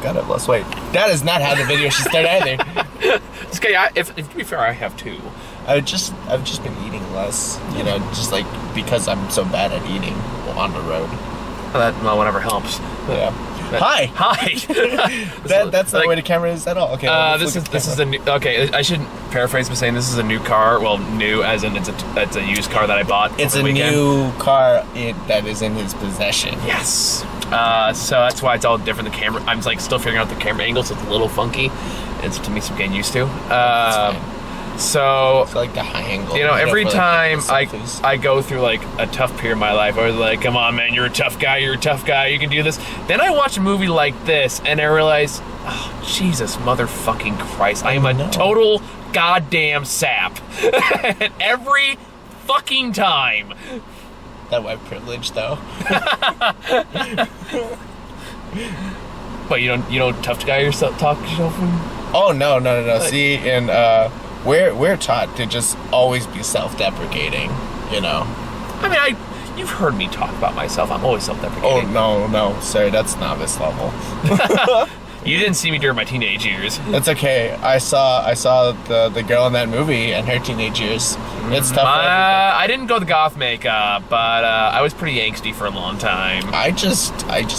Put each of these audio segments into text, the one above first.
god, I've lost weight. That is not how the video should start either. It's okay. If to be fair, I have too. I've just been eating less, you know, just like because I'm so bad at eating on the road. Well, whatever helps. Yeah. Hi. That's not the way the camera is at all. Okay. This is a new. Okay, I should paraphrase by saying this is a new car. Well, new as in it's a used car that I bought. It's over the weekend. New car that is in his possession. Yes. So that's why it's all different. The camera. I'm like still figuring out the camera angle, so it's a little funky. It's to me some getting used to. So like the high angle. You know, every time like, I go through like a tough period in my life, I was like, come on, man, you're a tough guy, you can do this. Then I watch a movie like this and I realize, oh, Jesus motherfucking Christ, I am a total goddamn sap. Every fucking time. That white privilege, though. What, you don't tough guy yourself, talk yourself? Oh, no. See, and we're taught to just always be self-deprecating, you know. I mean, you've heard me talk about myself. I'm always self-deprecating. Oh, no. Sorry, that's novice level. You didn't see me during my teenage years. That's okay. I saw the girl in that movie and her teenage years. It's tough. I didn't go the goth makeup, but I was pretty angsty for a long time. I just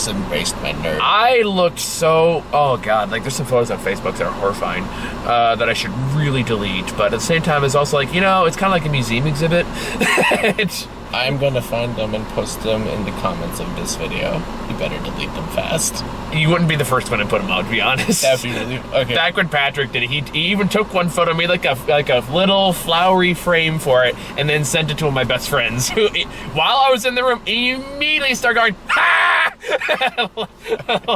embraced my nerd. I looked so. Oh god, like there's some photos on Facebook that are horrifying that I should really delete. But at the same time, it's also like, you know, it's kind of like a museum exhibit. I'm gonna find them and post them in the comments of this video. You better delete them fast. You wouldn't be the first one to put them out, to be honest. That'd be really okay. Back when Patrick did it, he even took one photo, made like a little flowery frame for it, and then sent it to one of my best friends. Who, while I was in the room, immediately started going, "Ha!"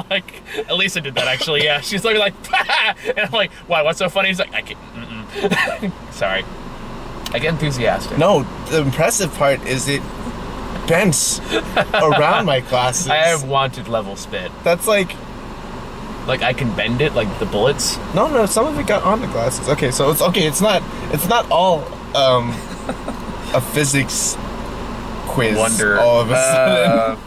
Like Elisa did that actually. Yeah, she's looking like, "Ha!" And I'm like, "Why? What's so funny?" He's like, "I can't." Sorry. I get enthusiastic. No, the impressive part is it bends around my glasses. I have wanted level spit. That's like I can bend it like the bullets. No, some of it got on the glasses. Okay, so it's okay. It's not all a physics quiz. Wonder. All of a sudden.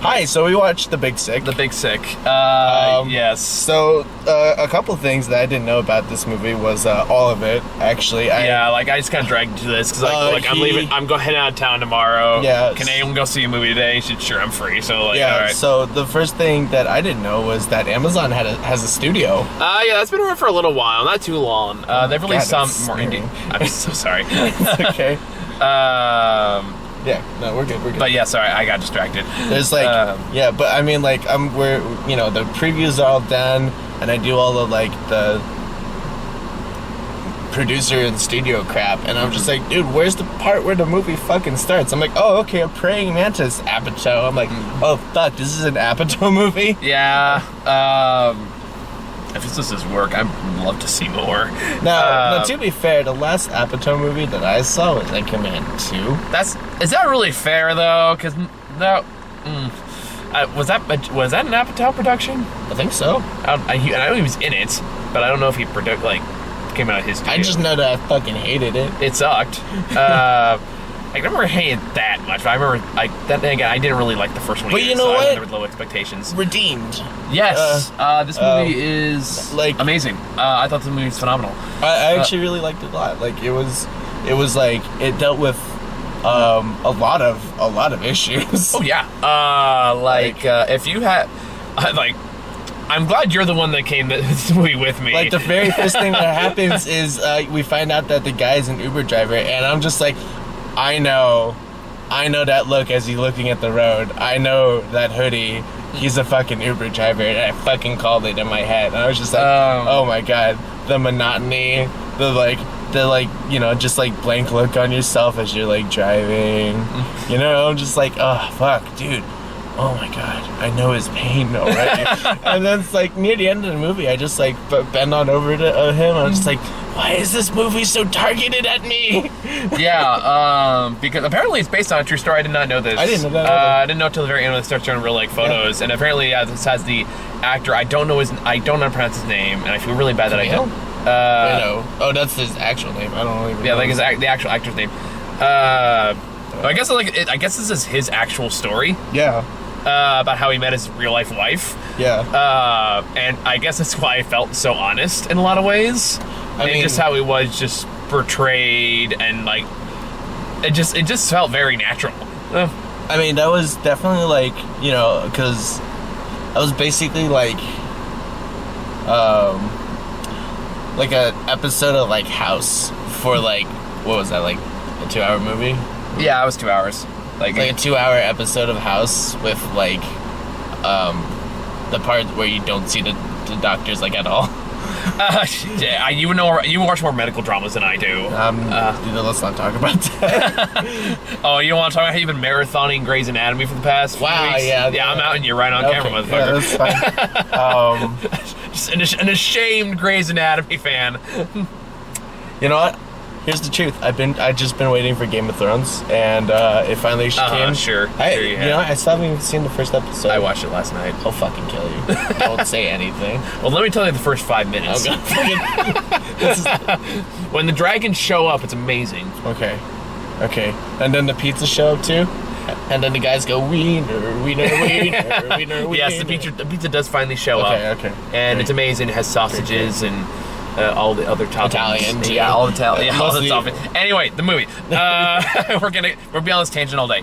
Hi, so we watched The Big Sick. The Big Sick. Yes. So, a couple things that I didn't know about this movie was all of it, actually. I just kind of dragged into this because I'm leaving. I'm heading out of town tomorrow. Yeah. Can anyone go see a movie today? Sure, I'm free. So, yeah, all right. So the first thing that I didn't know was that Amazon has a studio. Yeah, that's been around for a little while. Not too long. They've released some more indie. I'm so sorry. It's okay. Yeah, no, we're good. But yeah, sorry, I got distracted. There's like, yeah, but I mean, like, the previews are all done, and I do all of like the producer and studio crap, and I'm just like, dude, where's the part where the movie fucking starts? I'm like, oh, okay, a praying mantis Apatow. I'm like, oh fuck, this is an Apatow movie? Yeah. If this is work, I'd love to see more. Now, to be fair, the last Apatow movie that I saw was Command 2. Is that really fair though? Because no, was that an Apatow production? I think so. I know he was in it, but I don't know if he came out of his studio. I just know that I fucking hated it. It sucked. I remember hating it that much, but I remember again, I didn't really like the first one. But either, you know what? There were low expectations. Redeemed. Yes, this movie is like amazing. I thought the movie was phenomenal. I actually really liked it a lot. Like it was like it dealt with a lot of issues. Oh yeah. If you had I'm glad you're the one that came to this movie with me. Like the very first thing that happens is we find out that the guy's an Uber driver, and I'm just like, I know that look as he's looking at the road. I know that hoodie. He's a fucking Uber driver, and I fucking called it in my head. And I was just like, oh my god, the monotony, just like blank look on yourself as you're like driving. You know, I'm just like, oh fuck, dude. Oh my god, I know his pain already. And then it's like near the end of the movie, I just like bend on over to him. I'm just like, why is this movie so targeted at me? Yeah, because apparently it's based on a true story. I did not know this. I didn't know that. I didn't know until the very end when it starts showing real like photos. Yeah. And apparently, this has the actor. I don't know how to pronounce his name, and I feel really bad that I don't. Oh, that's his actual name. I don't even know. Yeah, like the actual actor's name. I guess this is his actual story. Yeah. about how he met his real life wife. Yeah. And I guess that's why I felt so honest in a lot of ways. I mean, just how he was just portrayed, and like it just felt very natural. I mean, that was definitely like, you know, because that was basically like an episode of like House for like, what was that, like a 2-hour movie? Yeah, it was 2 hours. Like a 2-hour episode of House with like the part where you don't see the doctors like at all. Yeah, you watch more medical dramas than I do. Let's not talk about that. Oh, you don't want to talk about how you've been marathoning Grey's Anatomy for the past few weeks? Yeah. Yeah, I'm out and you're right on camera, motherfucker. Yeah, that's fine. Just an ashamed Grey's Anatomy fan. You know what? Here's the truth. I've just been waiting for Game of Thrones, and it finally came. Sure. You know, I still haven't even seen the first episode. I watched it last night. I'll fucking kill you. Don't say anything. Well, let me tell you the first 5 minutes. When the dragons show up, it's amazing. Okay. And then the pizzas show up too? And then the guys go, wiener, wiener, wiener, wiener, wiener. Yes, the pizza does finally show up. Okay. And it's amazing. It has sausages and all the other toppings. Italian, too. Yeah, all Italian. Yeah, all the toppings. Anyway, the movie. We're be on this tangent all day.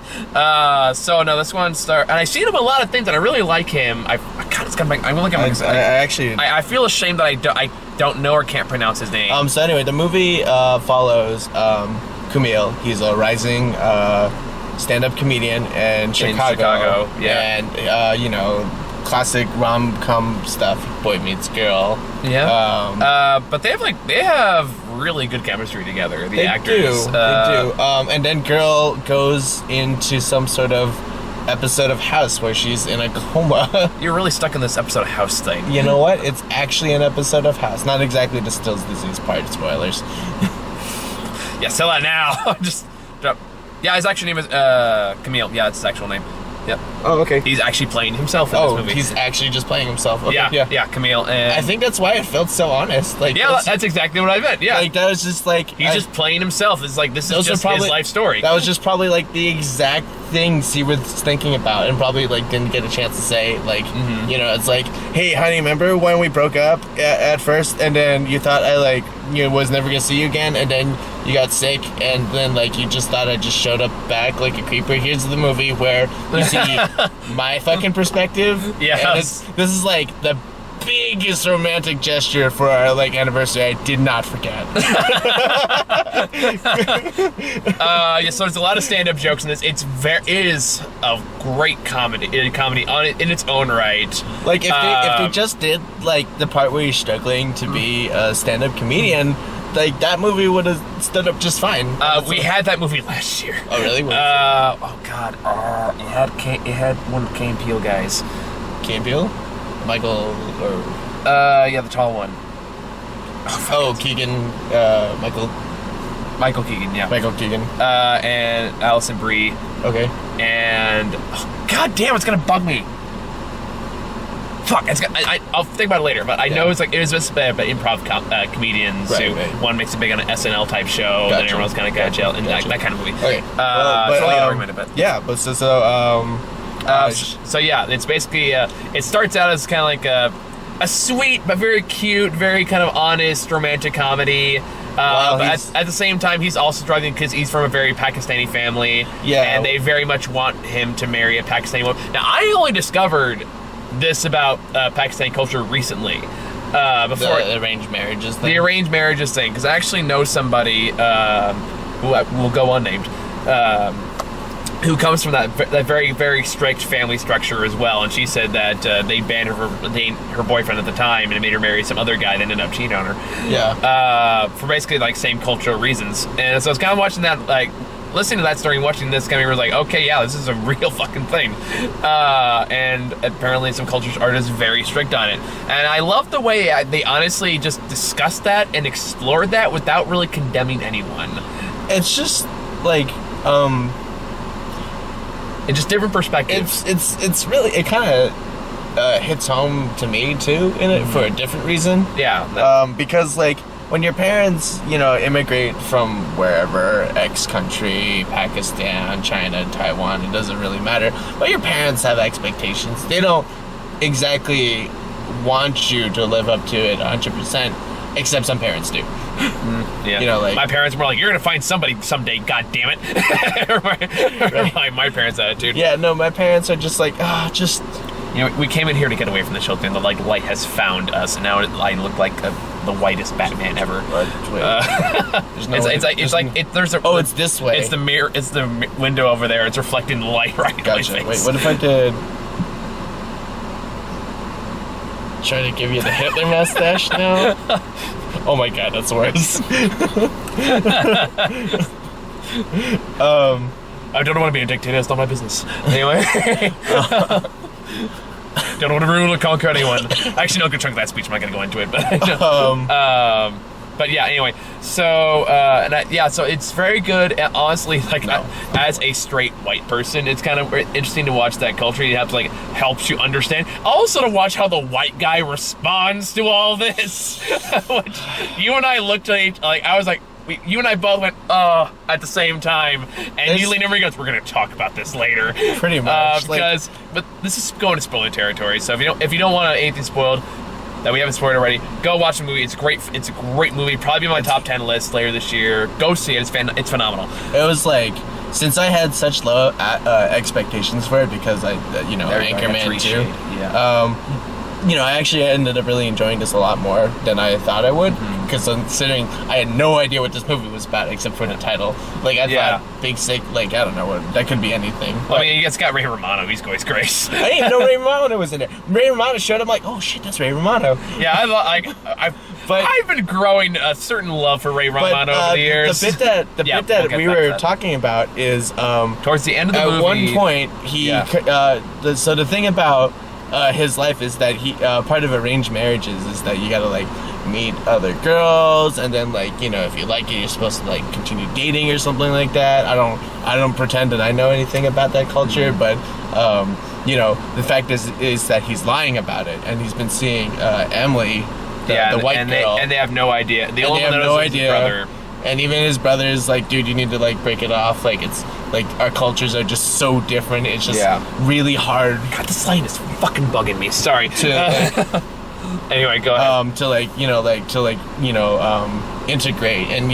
So no, this one and I've seen him in a lot of things, and I really like him. God, it's gonna. I'm looking at him. I feel ashamed that I don't know or can't pronounce his name. So anyway, the movie follows Kumail. He's a rising stand-up comedian in Chicago. Yeah. And you know, classic rom-com stuff. Boy meets girl. Yeah. But they have really good chemistry together. The actors. They do. And then girl goes into some sort of episode of House where she's in a coma. You're really stuck in this episode of House thing. You know what? It's actually an episode of House. Not exactly the Stills disease part. Spoilers. Yeah, sell that now. Just drop. Yeah, his actual name is Camille. Yeah, it's his actual name. Yep. Oh, okay. He's actually playing himself in this movie. He's actually just playing himself. Okay, yeah, Camille. And I think that's why it felt so honest. Like, yeah, that's exactly what I meant. Yeah, like that was just like he's just playing himself. It's like this is just his life story. That was just probably like the exact things he was thinking about, and probably like didn't get a chance to say. Like, you know, it's like, hey, honey, remember when we broke up at first, and then you thought I like was never gonna see you again, and then you got sick, and then like you just thought I just showed up back like a creeper. Here's the movie where you see my fucking perspective. Yeah, this is like the biggest romantic gesture for our like anniversary. I did not forget. Yeah, so there's a lot of stand-up jokes in this. It is a great comedy on it in its own right. Like if they just did like the part where he's struggling to be a stand-up comedian, like that movie would have stood up just fine. We had that movie last year. Oh really? Oh god. It had one of the Key and Peele guys. Key and Peele? Michael or yeah, the tall one. Keegan, Michael Keegan, yeah. Michael Keegan. And Alison Brie. Okay. And god damn, it's gonna bug me. Fuck, I'll think about it later, but I know it's like it was just about improv comedians who one makes it big on an SNL type show, and then everyone's kind of got jail and that kind of movie. Okay. So yeah, it's basically it starts out as kind of like a sweet but very cute, very kind of honest romantic comedy. But at the same time, he's also struggling because he's from a very Pakistani family, and they very much want him to marry a Pakistani woman. Now, I only discovered this about Pakistani culture recently. Before the arranged marriages thing. The arranged marriages thing, because I actually know somebody who will go unnamed. Who comes from that very, very strict family structure as well, and she said that they banned her boyfriend at the time, and it made her marry some other guy that ended up cheating on her. Yeah. For basically like same cultural reasons, and so I was kind of watching that, like listening to that story and watching this, kind of was like, okay, yeah, this is a real fucking thing, and apparently some cultures are just very strict on it, and I love the way they honestly just discussed that and explored that without really condemning anyone. It's just like it's just different perspectives. It's really, it kind of hits home to me too in it for a different reason. Yeah. Because like when your parents, immigrate from wherever, X country, Pakistan, China, Taiwan, it doesn't really matter. But your parents have expectations. They don't exactly want you to live up to it 100%, except some parents do. Yeah. My parents were like, "You're gonna find somebody someday, god damn it." my parents' attitude. Yeah, no, my parents are just like, just. We came in here to get away from the children. The light has found us, and now I look like the whitest Batman ever. It's this way. It's the mirror. It's the window over there. It's reflecting the light right in my face. Wait, what if I did? Try to give you the Hitler mustache now? Oh my god, that's worse. I don't want to be a dictator. It's not my business. Anyway. Don't want to rule or conquer anyone. Actually, no, good chunk of that speech. I'm not going to go into it, but yeah. Anyway, so so it's very good. And honestly, as a straight white person, it's kind of interesting to watch that culture. You have to helps you understand. Also, to watch how the white guy responds to all this. Which you and I looked at I was like. You and I both went, at the same time, and you lean over and goes, "We're going to talk about this later." Pretty much. But this is going to spoiler territory, so if you don't want anything spoiled that we haven't spoiled already, go watch the movie. It's great. It's a great movie. Probably be on my top 10 list later this year. Go see it. It's phenomenal. It was since I had such low expectations for it because Anchorman 2. Yeah. I actually ended up really enjoying this a lot more than I thought I would, because considering I had no idea what this movie was about except for the title. I thought Big Sick, I don't know, that could be anything. Well, it's got Ray Romano. He's Grace. I didn't even know Ray Romano was in there. Ray Romano showed up, oh shit, that's Ray Romano. Yeah, I've been growing a certain love for Ray Romano over the years. The bit that we were talking about is towards the end of the movie. At one point, so the thing about his life is that he part of arranged marriages is that you gotta meet other girls, and then if you like it, you're supposed to continue dating or something like that. I don't pretend that I know anything about that culture, but the fact is that he's lying about it, and he's been seeing Emily, the white girl, and they have no idea. The only one that knows is his brother. And even his brother is dude, you need to break it off. It's our cultures are just so different. It's just really hard. God, this line is fucking bugging me. Sorry. Anyway, go ahead. To integrate, and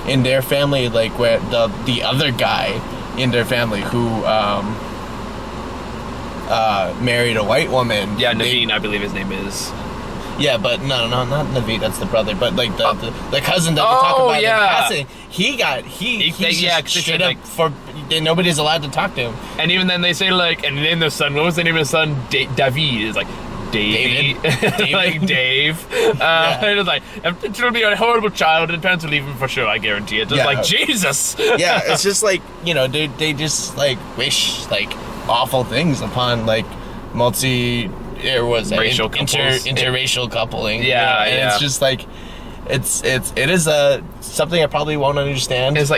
in their family, where the other guy in their family who married a white woman. Yeah, Naveen, I believe his name is. Yeah, but no, not Naveed. That's the brother. But the cousin that we talk about in passing, nobody's allowed to talk to him. And even then they say and then the son. What was the name of the son? David is David. Dave. It's gonna be a horrible child, and parents will leave him for sure. I guarantee it. Just Jesus. Yeah, it's just they just wish awful things upon racial interracial coupling. Yeah, and it's just it is something I probably won't understand. It's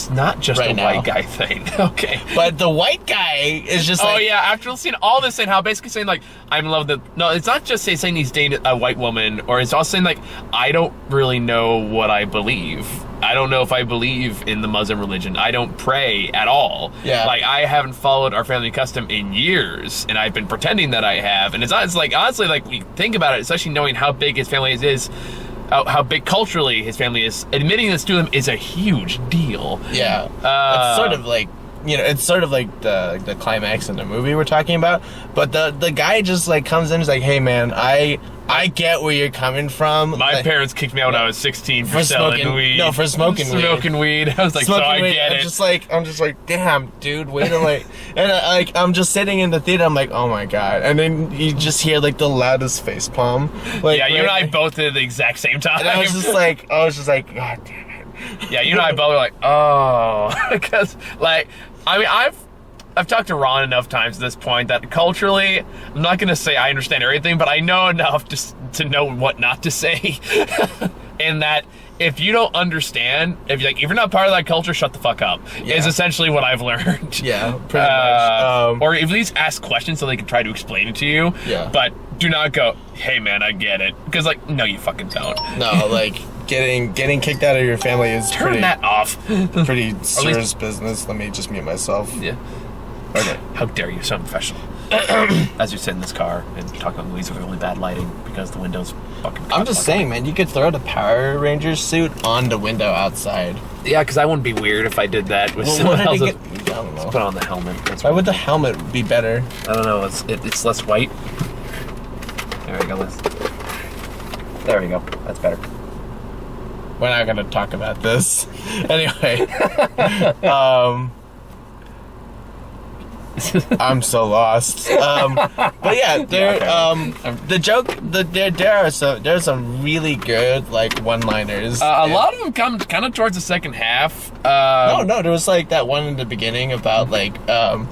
not just a white guy thing. Okay. But the white guy is just after seeing all this and how basically saying I'm in love with no, it's not just saying he's dating a white woman, or it's also saying I don't really know what I believe. I don't know if I believe in the Muslim religion. I don't pray at all. Yeah. I haven't followed our family custom in years, and I've been pretending that I have. And it's honestly, we think about it, especially knowing how big his family is, how big culturally his family is, admitting this to them is a huge deal. Yeah. It's sort of it's sort of the climax in the movie we're talking about. But the guy just comes in and is hey man, I get where you're coming from. My parents kicked me out when I was 16 for selling weed. No, for smoking weed. I was I get it. I'm just damn, dude, wait till and I'm just sitting in the theater. I'm oh my god, and then you just hear the loudest face palm. You and I both did at the exact same time. And I was just god damn it. Yeah, you and I both were oh, because I've talked to Ron enough times at this point that culturally, I'm not going to say I understand everything, but I know enough just to know what not to say. And that if you don't understand, if you're not part of that culture, shut the fuck up. Yeah. Is essentially what I've learned. Yeah, pretty much. Or at least ask questions so they can try to explain it to you. Yeah. But do not go, hey man, I get it. Because no, you fucking don't. No, getting kicked out of your family is Turn that off. pretty serious business. Let me just mute myself. Yeah. Okay. How dare you, so unprofessional. As you sit in this car and talk about movies with really bad lighting because the window's fucking... I'm just saying, man, you could throw the Power Rangers suit on the window outside. Yeah, because I wouldn't be weird if I did that with someone else. I don't know. Put on the helmet. Why would the helmet be better? I don't know. It's less white. There we go. There we go. That's better. We're not gonna talk about this. Anyway. I'm so lost. But yeah, the joke. There's some really good like one-liners. A lot of them come kind of towards the second half. No, there was like that one in the beginning about like there's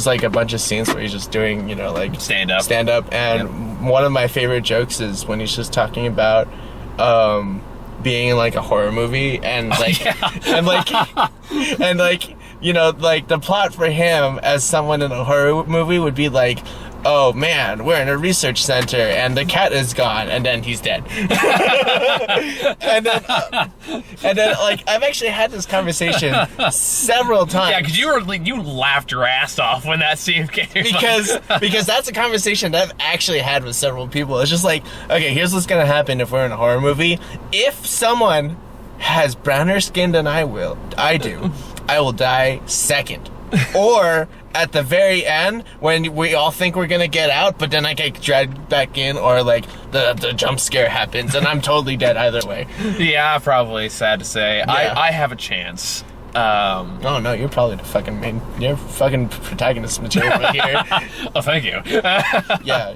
like a bunch of scenes where he's just doing like stand up, and one of my favorite jokes is when he's just talking about being in like a horror movie and like and like like the plot for him as someone in a horror movie would be like, oh man, we're in a research center and the cat is gone and then he's dead. and then like I've actually had this conversation several times. Yeah, because you laughed your ass off when that scene came. Because that's a conversation that I've actually had with several people. It's just like, okay, here's what's gonna happen if we're in a horror movie. If someone has browner skin than I do, I will die second. Or at the very end, when we all think we're gonna get out, but then I get dragged back in, or like the jump scare happens, and I'm totally dead either way. Yeah, probably. Sad to say, yeah. I have a chance. Oh no, you're probably you're fucking protagonist material right here. Oh, thank you. Yeah.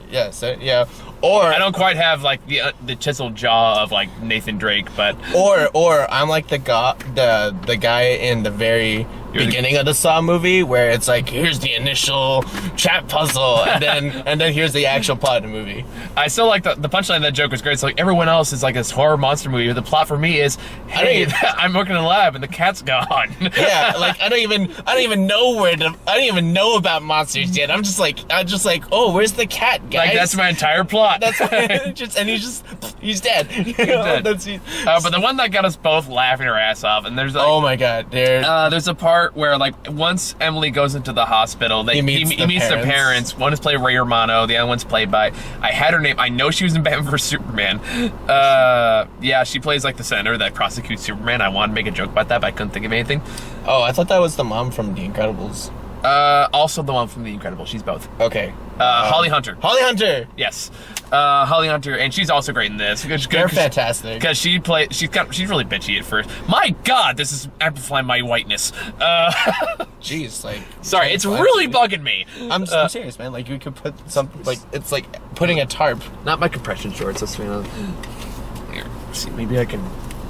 Or I don't quite have like the chiseled jaw of like Nathan Drake, but or I'm like the guy in the very beginning of the Saw movie where it's like, here's the initial trap puzzle and then here's the actual plot of the movie. I still like the punchline of that joke was great. So like everyone else is like this horror monster movie, but the plot for me is, hey, I'm working in a lab and the cat's gone. Yeah, like I don't even know about monsters yet. I'm just like, oh, where's the cat, guys? Like that's my entire plot. That's he's dead. He's dead. But the one that got us both laughing our ass off, and there's like, oh my god, there's a part where like once Emily goes into the hospital, he meets their parents. One is played by Ray Romano, the other one's played by, I had her name, I know she was in Batman vs Superman. Yeah, she plays like the senator that prosecutes Superman. I wanted to make a joke about that, but I couldn't think of anything. Oh, I thought that was the mom from The Incredibles. Also the one from The Incredibles. She's both. Okay. Holly Hunter. Holly Hunter. Yes. Holly Hunter, and she's also great in this. They're fantastic. Because she's really bitchy at first. My God, this is amplifying my whiteness. Jeez, like. Sorry, it's really bugging me. I'm serious, man. Like you could put something like it's like putting a tarp. Not my compression shorts. That's Here, see, maybe I can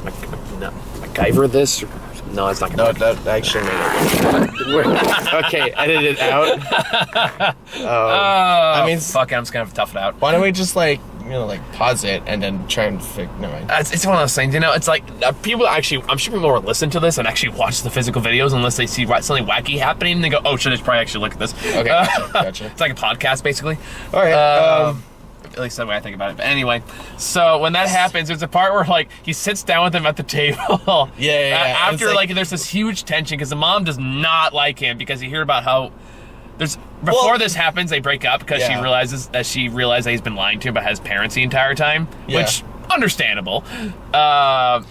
MacGyver this. No, it's not gonna work. That actually made it. Okay, edit it out. I mean, fuck it, I'm just gonna have to tough it out. Why don't we just like pause it and then try and never mind. It's one of those things, it's like people actually, I'm sure people will listen to this and actually watch the physical videos unless they see something wacky happening and they go, oh shit, I should probably actually look at this. Okay, gotcha. It's like a podcast basically. All right. At least that's the way I think about it. But anyway, so when that happens, there's a part where like he sits down with him at the table. Yeah. After like there's this huge tension because the mom does not like him because you hear about how before this happens they break up because she realized that he's been lying to him about his parents the entire time, which understandable.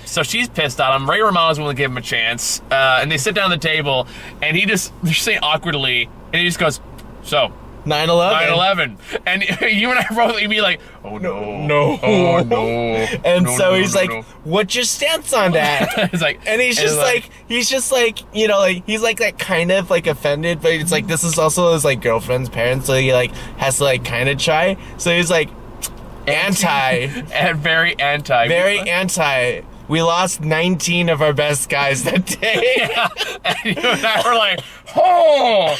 So she's pissed at him. Ray Romano's willing to give him a chance, and they sit down at the table, and they're saying awkwardly, and he just goes, so. 9/11. And you and I both would be like, oh no. Oh no. And so he's like, what's your stance on that? It's like, and he's just like he's like that kind of like offended, but it's like this is also his like girlfriend's parents, so he like has to like kind of try. So he's like anti. And very anti. We lost 19 of our best guys that day. Yeah. And you and I were like, oh.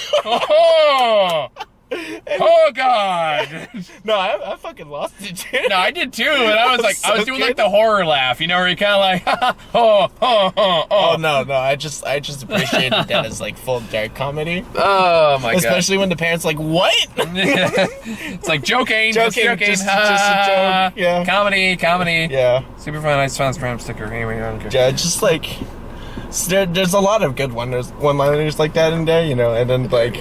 Oh God! No, I fucking lost it, dude. No, I did too, and I was like, So I was doing good. like the horror laugh, you know, where you're kind of like, oh. Oh no, I just appreciated that as like full dark comedy. Oh my Especially when the parents like, what? God! It's like joking, just Joking, joking, just a joke. Yeah. comedy. Yeah. Super fun, nice fun, spam sticker. Anyway, I don't care. Yeah, just like there's a lot of good one-liners like that in there, you know, and then like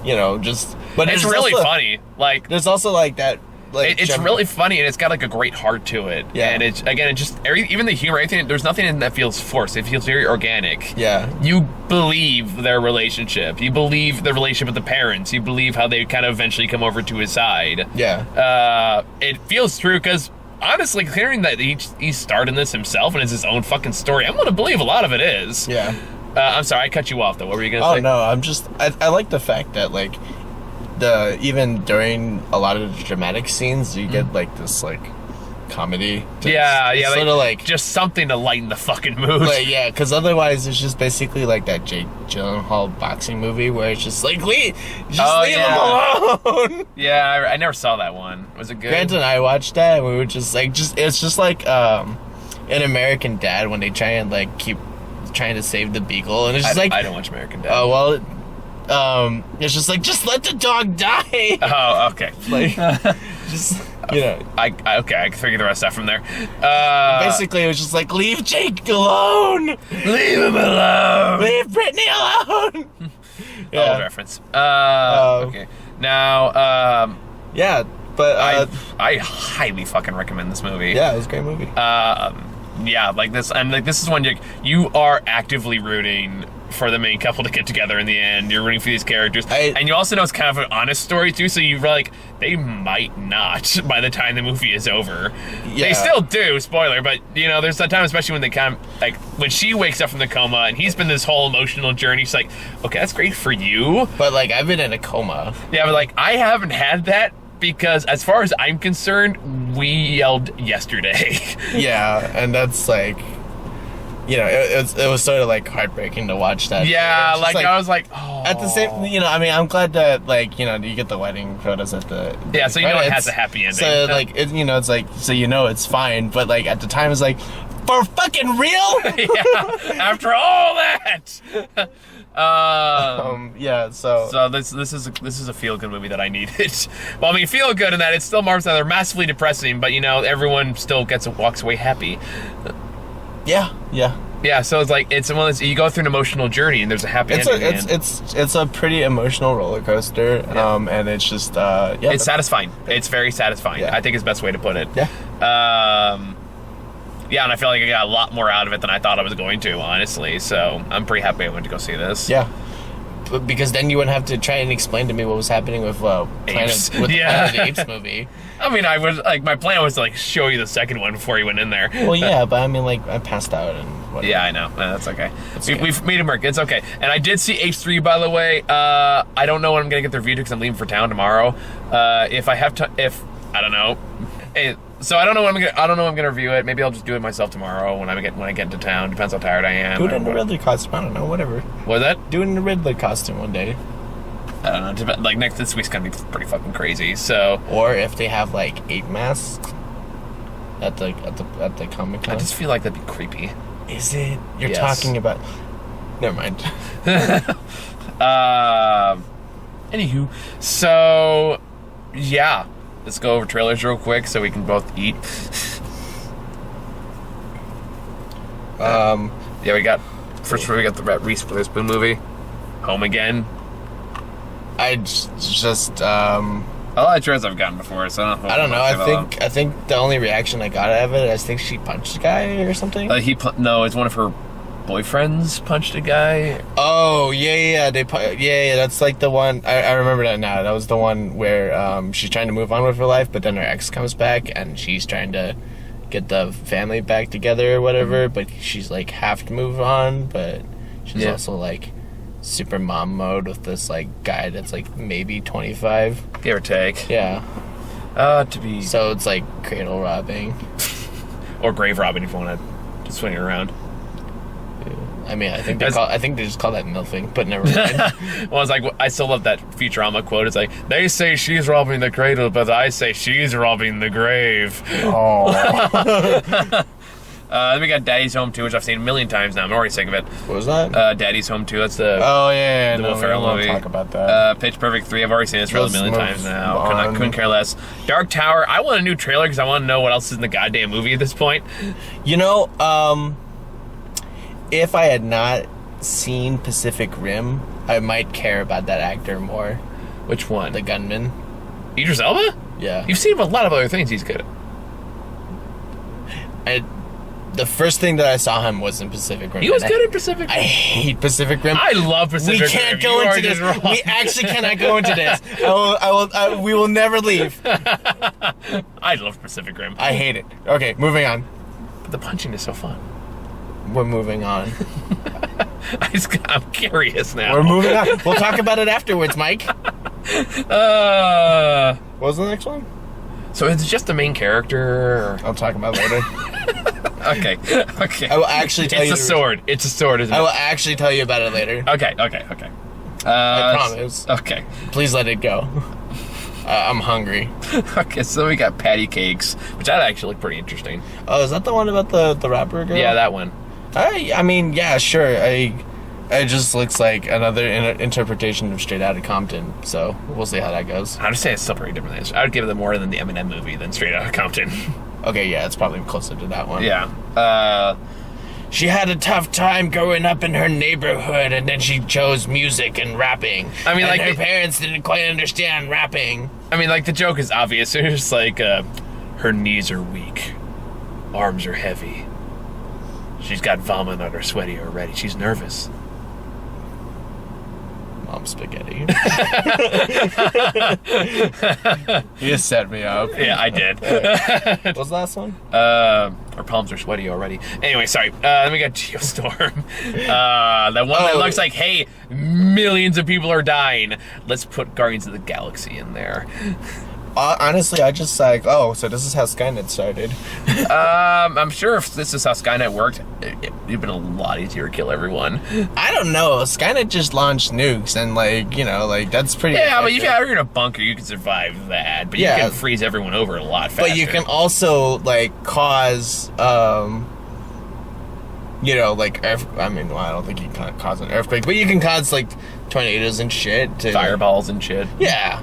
you know, just but It's there's really also, funny. Like There's also like that like it's really funny, and it's got like a great heart to it. Yeah. And it's again, it just even the humor. There's nothing in that feels forced. It feels very organic. Yeah. You believe their relationship. You believe the relationship with the parents. You believe how they kind of eventually come over to his side. Yeah. It feels true because honestly, considering that he starred in this himself and it's his own fucking story, I'm gonna believe a lot of it is. Yeah. I'm sorry, I cut you off though. What were you gonna say? Oh no, I like the fact that like even during a lot of the dramatic scenes you get like this like comedy. Yeah, sort of like just something to lighten the fucking mood. Like, yeah, because otherwise it's just basically like that Jake Gyllenhaal boxing movie where it's just like leave him alone. Yeah, I never saw that one. Was it good? Grant and I watched that and we were just like it's just like an American Dad when they try and like keep trying to save the beagle, and it's just I don't watch American Dad. Oh well. It's just like let the dog die. Oh, okay. Like, just you know. I can figure the rest out from there. Basically, it was just like leave Jake alone. Leave him alone. Leave Brittany alone. Yeah. Old reference. Okay. Now, yeah, but I highly fucking recommend this movie. yeah, it was a great movie. Yeah, like this, and like this is one you are actively rooting for the main couple to get together in the end. You're rooting for these characters, and you also know it's kind of an honest story too. So you're like, they might not by the time the movie is over. Yeah. They still do, spoiler, but you know, there's that time, especially when they kind of like when she wakes up from the coma and he's been this whole emotional journey. She's like, okay, that's great for you, but like I've been in a coma. Yeah, but like I haven't had that. Because as far as I'm concerned, we yelled yesterday. Yeah, and that's like, you know, it was sort of like heartbreaking to watch that. Yeah, like I was like, oh. At the same, you know, I mean, I'm glad that like, you know, you get the wedding photos at the yeah, so you know it has a happy ending. So like, you know, it's like, so you know it's fine, but like at the time it's like, for fucking real? Yeah, after all that. Yeah, so this is a feel good movie that I needed. Well, I mean, feel good in that it's still marvelous. They're massively depressing, but you know, everyone still walks away happy. Yeah. So it's like it's one of those, you go through an emotional journey and there's a happy ending. It's a pretty emotional roller coaster, and it's just it's satisfying. It's very satisfying. I think is the best way to put it. Yeah, and I feel like I got a lot more out of it than I thought I was going to, honestly. So I'm pretty happy I went to go see this. Yeah. Because then you wouldn't have to try and explain to me what was happening with Planet of the Apes movie. I mean, I was like, my plan was to like show you the second one before you went in there. Well, yeah, but I mean, like, I passed out and whatever. Yeah, I know. That's okay. We've made it work. It's okay. And I did see Apes 3, by the way. I don't know when I'm gonna get the review because I'm leaving for town tomorrow. If I have to, I don't know. So I don't know when I'm gonna review it. Maybe I'll just do it myself tomorrow when I get into town. Depends how tired I am. Do it in the Riddler costume. I don't know. Whatever. What's that? Do it in the Riddler costume one day. I don't know. Like this week's gonna be pretty fucking crazy. So. Or if they have like 8 masks at the Comic-Con. I just feel like that'd be creepy. Is it? You're talking about. Never mind. Anywho, so yeah. Let's go over trailers real quick so we can both eat. We got the Reese Witherspoon movie, Home Again. I just a lot of trailers I've gotten before, so I don't know. I think the only reaction I got out of it, I think she punched a guy or something. No, it's one of her boyfriends punched a guy. Oh yeah, that's like the one. I remember that now. That was the one where she's trying to move on with her life, but then her ex comes back and she's trying to get the family back together or whatever. But she's like have to move on, but she's also like super mom mode with this like guy that's like maybe 25, give or take. Yeah. So it's like cradle robbing or grave robbing if you want to swing it around. I mean, I think they just call that milfing, but never mind. Well, it's like, I still love that Futurama quote. It's like, they say she's robbing the cradle, but I say she's robbing the grave. Oh. Then we got Daddy's Home 2, which I've seen a million times now. I'm already sick of it. What was that? Daddy's Home 2. That's the the Will Ferrell we movie. Talk about that. Pitch Perfect 3. I've already seen this a million times now. on. Couldn't care less. Dark Tower. I want a new trailer because I want to know what else is in the goddamn movie at this point. You know, if I had not seen Pacific Rim, I might care about that actor more. Which one? The gunman. Idris Elba? Yeah. You've seen him in a lot of other things he's good at. The first thing that I saw him was in Pacific Rim. He was good at Pacific Rim. I hate Pacific Rim. I love Pacific Rim. We can't go into this. We actually cannot go into this. We will never leave. I love Pacific Rim. I hate it. Okay, moving on. But the punching is so fun. We're moving on. I'm curious now. We're moving on. We'll talk about it afterwards, Mike. What was the next one? So it's just the main character? I'll talk about it later. Okay. I will actually tell you. It's a sword. It's a sword, isn't it? I will actually tell you about it later. Okay. I promise. Okay. Please let it go. I'm hungry. Okay, so we got patty cakes, which that actually looked pretty interesting. Oh, is that the one about the rapper girl? Yeah, that one. I mean, yeah, sure. It just looks like another interpretation of Straight Outta Compton, so we'll see how that goes. I would say it's still pretty different than this. I would give it more than the Eminem movie than Straight Outta Compton. Okay, yeah, it's probably closer to that one. Yeah. She had a tough time growing up in her neighborhood, and then she chose music and rapping. I mean, and like, her parents didn't quite understand rapping. I mean, like, the joke is obvious. It's just like, her knees are weak, arms are heavy. She's got vomit on her sweaty already. She's nervous. Mom spaghetti. You set me up. Yeah, I did. What was the last one? Her palms are sweaty already. Anyway, sorry. Then we got Geostorm. That one that looks like, hey, millions of people are dying. Let's put Guardians of the Galaxy in there. Honestly, I just like, so this is how Skynet started. I'm sure if this is how Skynet worked, it'd been a lot easier to kill everyone. I don't know. Skynet just launched nukes, and that's pretty. Yeah, effective. but if you're in a bunker, you can survive that. But you can freeze everyone over a lot faster. But you can also cause, I mean, well, I don't think you can cause an earthquake, but you can cause tornadoes and shit. Fireballs and shit. Yeah.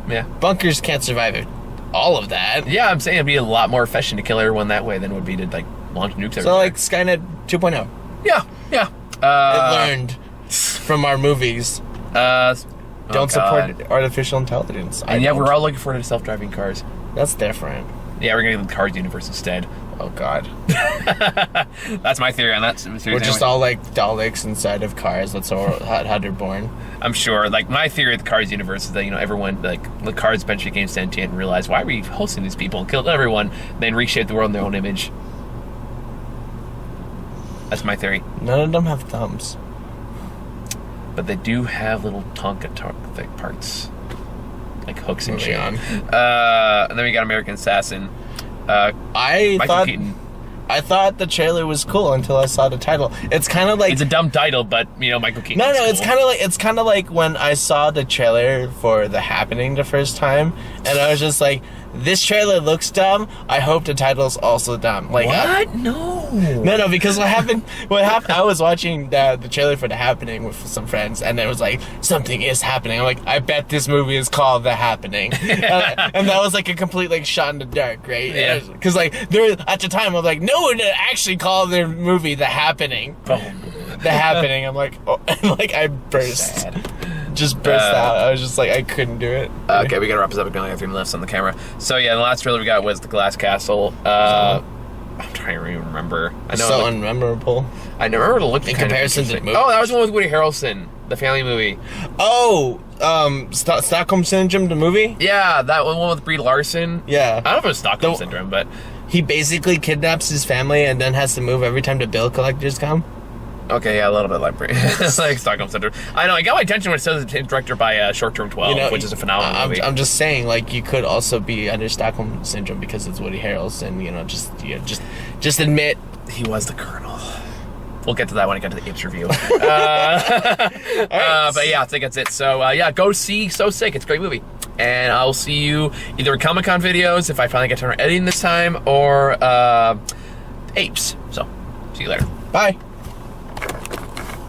Yeah. Bunkers can't survive all of that. Yeah, I'm saying it'd be a lot more efficient to kill everyone that way than it would be to launch nukes everywhere. So Skynet 2.0. Yeah. It learned from our movies. Don't support artificial intelligence. And we're all looking forward to self-driving cars. That's different. Yeah, we're gonna get the Cars universe instead. Oh God. That's my theory on that. We're just all Daleks inside of cars. That's how they're born. I'm sure. My theory of the Cars universe is that everyone the Cars eventually became sentient and realized, why are we hosting these people and killed everyone, then reshaped the world in their own image. That's my theory. None of them have thumbs, but they do have little Tonka parts, like hooks and shit. On. And then we got American Assassin. Michael Keaton. I thought the trailer was cool until I saw the title. It's kind of like it's a dumb title, but Michael Keaton. No, cool. it's kind of like when I saw the trailer for The Happening the first time, and I was just like, this trailer looks dumb. I hope the title's also dumb. What? No, because what happened? I was watching the trailer for The Happening with some friends, and it was like, something is happening. I'm like, I bet this movie is called The Happening, and that was a complete shot in the dark, right? Yeah. Because there at the time, I'm like, no one actually called their movie The Happening. Oh. The Happening. I'm like, oh, and I burst. Sad. Just burst out. I was just like, I couldn't do it. Okay, we gotta wrap this up. We only have 3 minutes on the camera. So yeah, the last trailer we got was The Glass Castle. I'm trying to remember. I know. So unmemorable. I remember it looked in comparison to the movie. Oh, that was the one with Woody Harrelson, the family movie. Oh, Stockholm Syndrome, the movie. Yeah, that one with Brie Larson. Yeah, I don't know if it was Stockholm Syndrome, but he basically kidnaps his family and then has to move every time the bill collectors come. Okay, yeah, a little bit like it's like Stockholm Syndrome. I know, it got my attention when it says it's directed by Short Term 12, which is a phenomenal movie. I'm just saying, you could also be under Stockholm Syndrome because it's Woody Harrelson. Just admit he was the Colonel. We'll get to that when I get to the Apes review. But yeah, I think that's it. So yeah, go see So Sick. It's a great movie. And I'll see you either in Comic-Con videos, if I finally get to start editing this time, or Apes. So, see you later. Bye.